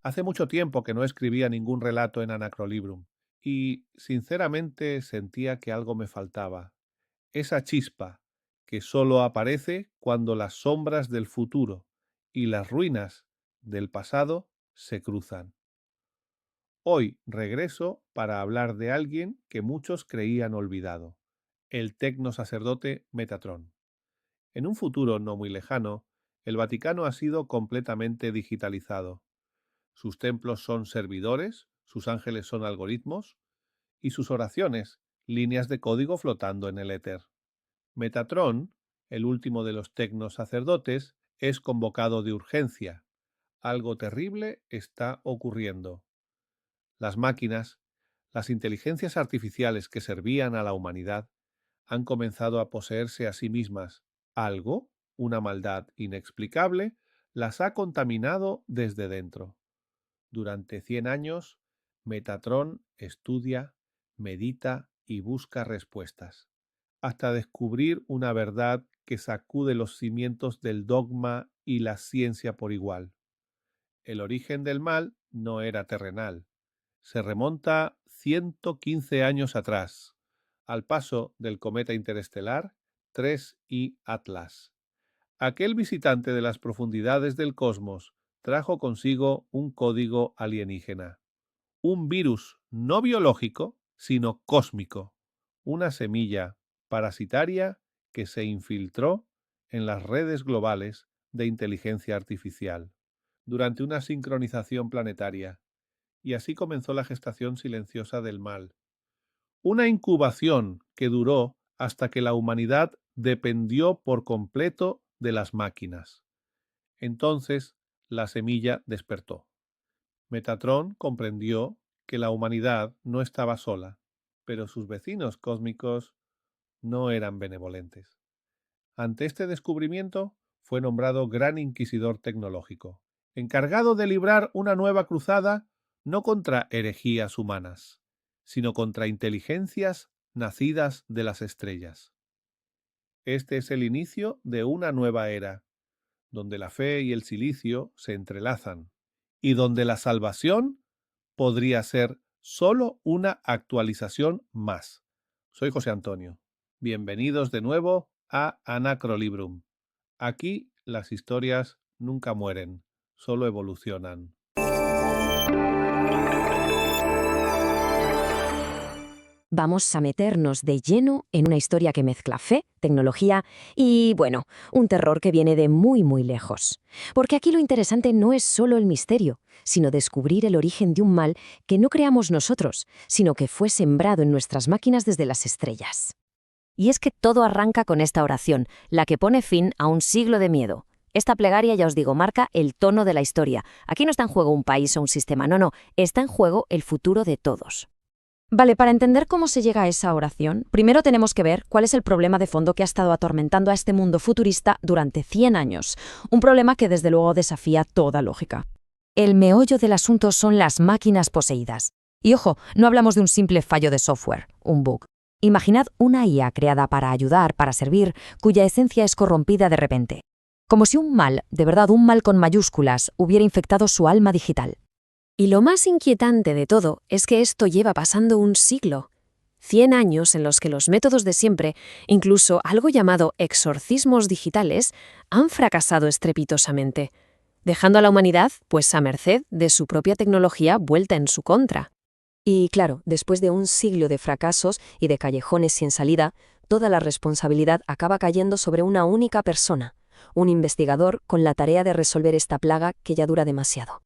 Hace mucho tiempo que no escribía ningún relato en Anacrolibrum y, sinceramente, sentía que algo me faltaba. Esa chispa que solo aparece cuando las sombras del futuro y las ruinas del pasado se cruzan. Hoy regreso para hablar de alguien que muchos creían olvidado, el tecno sacerdote Metatrón. En un futuro no muy lejano, el Vaticano ha sido completamente digitalizado. Sus templos son servidores, sus ángeles son algoritmos y sus oraciones, líneas de código flotando en el éter. Metatrón, el último de los tecnos sacerdotes, es convocado de urgencia. Algo terrible está ocurriendo. Las máquinas, las inteligencias artificiales que servían a la humanidad, han comenzado a poseerse a sí mismas. Algo, una maldad inexplicable, las ha contaminado desde dentro. Durante 100 años, Metatrón estudia, medita y busca respuestas, hasta descubrir una verdad que sacude los cimientos del dogma y la ciencia por igual. El origen del mal no era terrenal. Se remonta 115 años atrás, al paso del cometa interestelar 3I Atlas. Aquel visitante de las profundidades del cosmos trajo consigo un código alienígena, un virus no biológico, sino cósmico, una semilla parasitaria que se infiltró en las redes globales de inteligencia artificial durante una sincronización planetaria, y así comenzó la gestación silenciosa del mal. Una incubación que duró hasta que la humanidad dependió por completo de las máquinas. Entonces la semilla despertó. Metatrón comprendió que la humanidad no estaba sola, pero sus vecinos cósmicos no eran benevolentes. Ante este descubrimiento, fue nombrado Gran Inquisidor Tecnológico, encargado de librar una nueva cruzada no contra herejías humanas, sino contra inteligencias nacidas de las estrellas. Este es el inicio de una nueva era, donde la fe y el silicio se entrelazan, y donde la salvación podría ser solo una actualización más. Soy José Antonio. Bienvenidos de nuevo a Anacrolibrum. Aquí las historias nunca mueren, solo evolucionan. Vamos a meternos de lleno en una historia que mezcla fe, tecnología y, bueno, un terror que viene de muy, muy lejos. Porque aquí lo interesante no es solo el misterio, sino descubrir el origen de un mal que no creamos nosotros, sino que fue sembrado en nuestras máquinas desde las estrellas. Y es que todo arranca con esta oración, la que pone fin a un siglo de miedo. Esta plegaria, ya os digo, marca el tono de la historia. Aquí no está en juego un país o un sistema, no, está en juego el futuro de todos. Vale, para entender cómo se llega a esa oración, primero tenemos que ver cuál es el problema de fondo que ha estado atormentando a este mundo futurista durante 100 años, un problema que desde luego desafía toda lógica. El meollo del asunto son las máquinas poseídas. Y ojo, no hablamos de un simple fallo de software, un bug. Imaginad una IA creada para ayudar, para servir, cuya esencia es corrompida de repente. Como si un mal, de verdad un mal con mayúsculas, hubiera infectado su alma digital. Y lo más inquietante de todo es que esto lleva pasando un siglo. 100 años en los que los métodos de siempre, incluso algo llamado exorcismos digitales, han fracasado estrepitosamente, dejando a la humanidad, pues, a merced de su propia tecnología vuelta en su contra. Y claro, después de un siglo de fracasos y de callejones sin salida, toda la responsabilidad acaba cayendo sobre una única persona, un investigador con la tarea de resolver esta plaga que ya dura demasiado.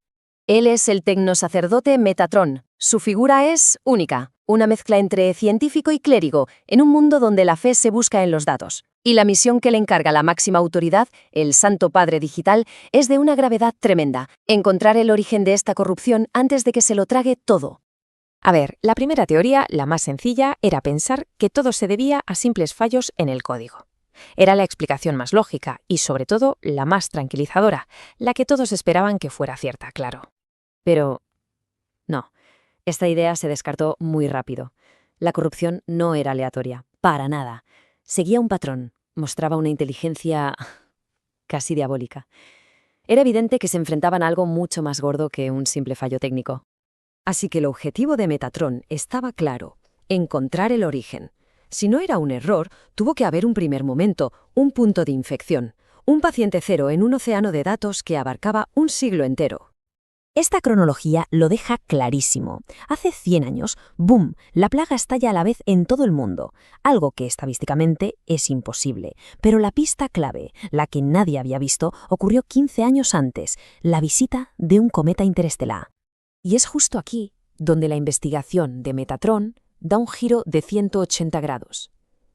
Él es el tecnosacerdote Metatrón. Su figura es única, una mezcla entre científico y clérigo, en un mundo donde la fe se busca en los datos. Y la misión que le encarga la máxima autoridad, el Santo Padre Digital, es de una gravedad tremenda: encontrar el origen de esta corrupción antes de que se lo trague todo. A ver, la primera teoría, la más sencilla, era pensar que todo se debía a simples fallos en el código. Era la explicación más lógica y, sobre todo, la más tranquilizadora, la que todos esperaban que fuera cierta, claro. Pero no, esta idea se descartó muy rápido. La corrupción no era aleatoria, para nada. Seguía un patrón, mostraba una inteligencia casi diabólica. Era evidente que se enfrentaban a algo mucho más gordo que un simple fallo técnico. Así que el objetivo de Metatron estaba claro: encontrar el origen. Si no era un error, tuvo que haber un primer momento, un punto de infección, un paciente cero en un océano de datos que abarcaba un siglo entero. Esta cronología lo deja clarísimo. Hace 100 años, ¡boom!, la plaga estalla a la vez en todo el mundo, algo que estadísticamente es imposible. Pero la pista clave, la que nadie había visto, ocurrió 15 años antes, la visita de un cometa interestelar. Y es justo aquí donde la investigación de Metatron da un giro de 180 grados.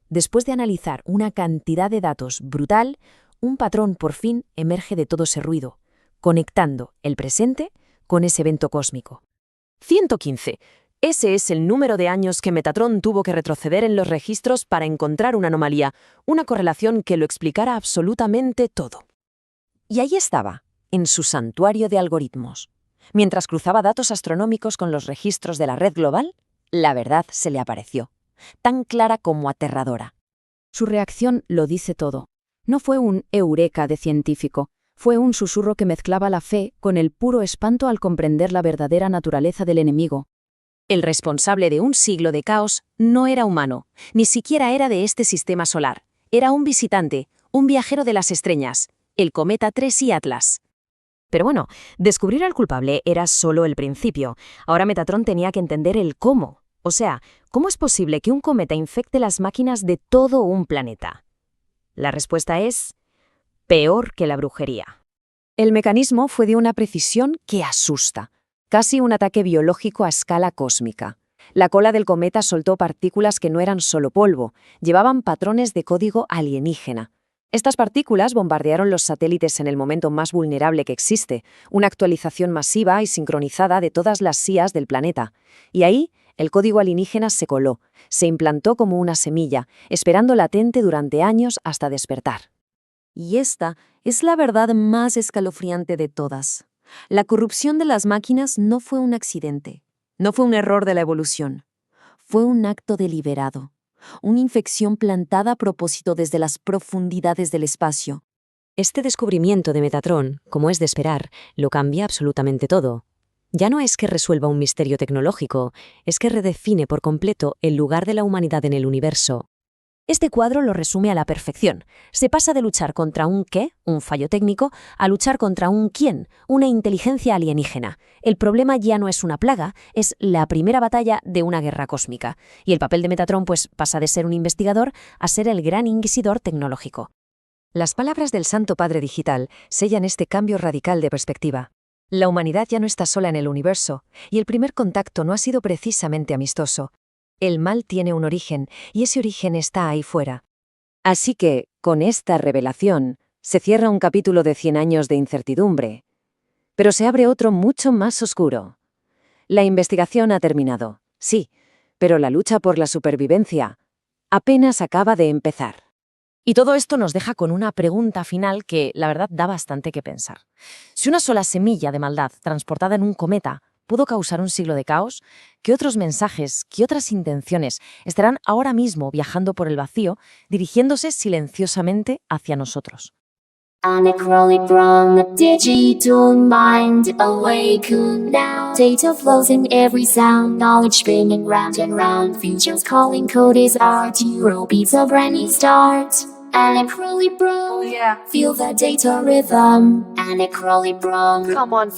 Después de analizar una cantidad de datos brutal, un patrón por fin emerge de todo ese ruido, conectando el presente con ese evento cósmico. 115. Ese es el número de años que Metatron tuvo que retroceder en los registros para encontrar una anomalía, una correlación que lo explicara absolutamente todo. Y ahí estaba, en su santuario de algoritmos. Mientras cruzaba datos astronómicos con los registros de la red global, la verdad se le apareció, tan clara como aterradora. Su reacción lo dice todo. No fue un eureka de científico. Fue un susurro que mezclaba la fe con el puro espanto al comprender la verdadera naturaleza del enemigo. El responsable de un siglo de caos no era humano, ni siquiera era de este sistema solar. Era un visitante, un viajero de las estrellas, el cometa 3i Atlas. Pero bueno, descubrir al culpable era solo el principio. Ahora Metatron tenía que entender el cómo. O sea, ¿cómo es posible que un cometa infecte las máquinas de todo un planeta? La respuesta es: peor que la brujería. El mecanismo fue de una precisión que asusta, casi un ataque biológico a escala cósmica. La cola del cometa soltó partículas que no eran solo polvo, llevaban patrones de código alienígena. Estas partículas bombardearon los satélites en el momento más vulnerable que existe, una actualización masiva y sincronizada de todas las SIAs del planeta. Y ahí, el código alienígena se coló, se implantó como una semilla, esperando latente durante años hasta despertar. Y esta es la verdad más escalofriante de todas. La corrupción de las máquinas no fue un accidente, no fue un error de la evolución. Fue un acto deliberado, una infección plantada a propósito desde las profundidades del espacio. Este descubrimiento de Metatron, como es de esperar, lo cambia absolutamente todo. Ya no es que resuelva un misterio tecnológico, es que redefine por completo el lugar de la humanidad en el universo. Este cuadro lo resume a la perfección. Se pasa de luchar contra un qué, un fallo técnico, a luchar contra un quién, una inteligencia alienígena. El problema ya no es una plaga, es la primera batalla de una guerra cósmica. Y el papel de Metatron pues pasa de ser un investigador a ser el gran inquisidor tecnológico. Las palabras del Santo Padre Digital sellan este cambio radical de perspectiva. La humanidad ya no está sola en el universo, y el primer contacto no ha sido precisamente amistoso. El mal tiene un origen, y ese origen está ahí fuera. Así que, con esta revelación, se cierra un capítulo de 100 años de incertidumbre. Pero se abre otro mucho más oscuro. La investigación ha terminado, sí, pero la lucha por la supervivencia apenas acaba de empezar. Y todo esto nos deja con una pregunta final que, la verdad, da bastante que pensar. Si una sola semilla de maldad transportada en un cometa pudo causar un siglo de caos, ¿qué otros mensajes, qué otras intenciones estarán ahora mismo viajando por el vacío, dirigiéndose silenciosamente hacia nosotros? Anacrolibron, digital mind awaken now. Data flows in every sound, knowledge spinning round and round. Futures calling, code is art, Euro beats a brand new start. Anacrolibron, yeah. Feel the data rhythm. Anacrolibron, come on.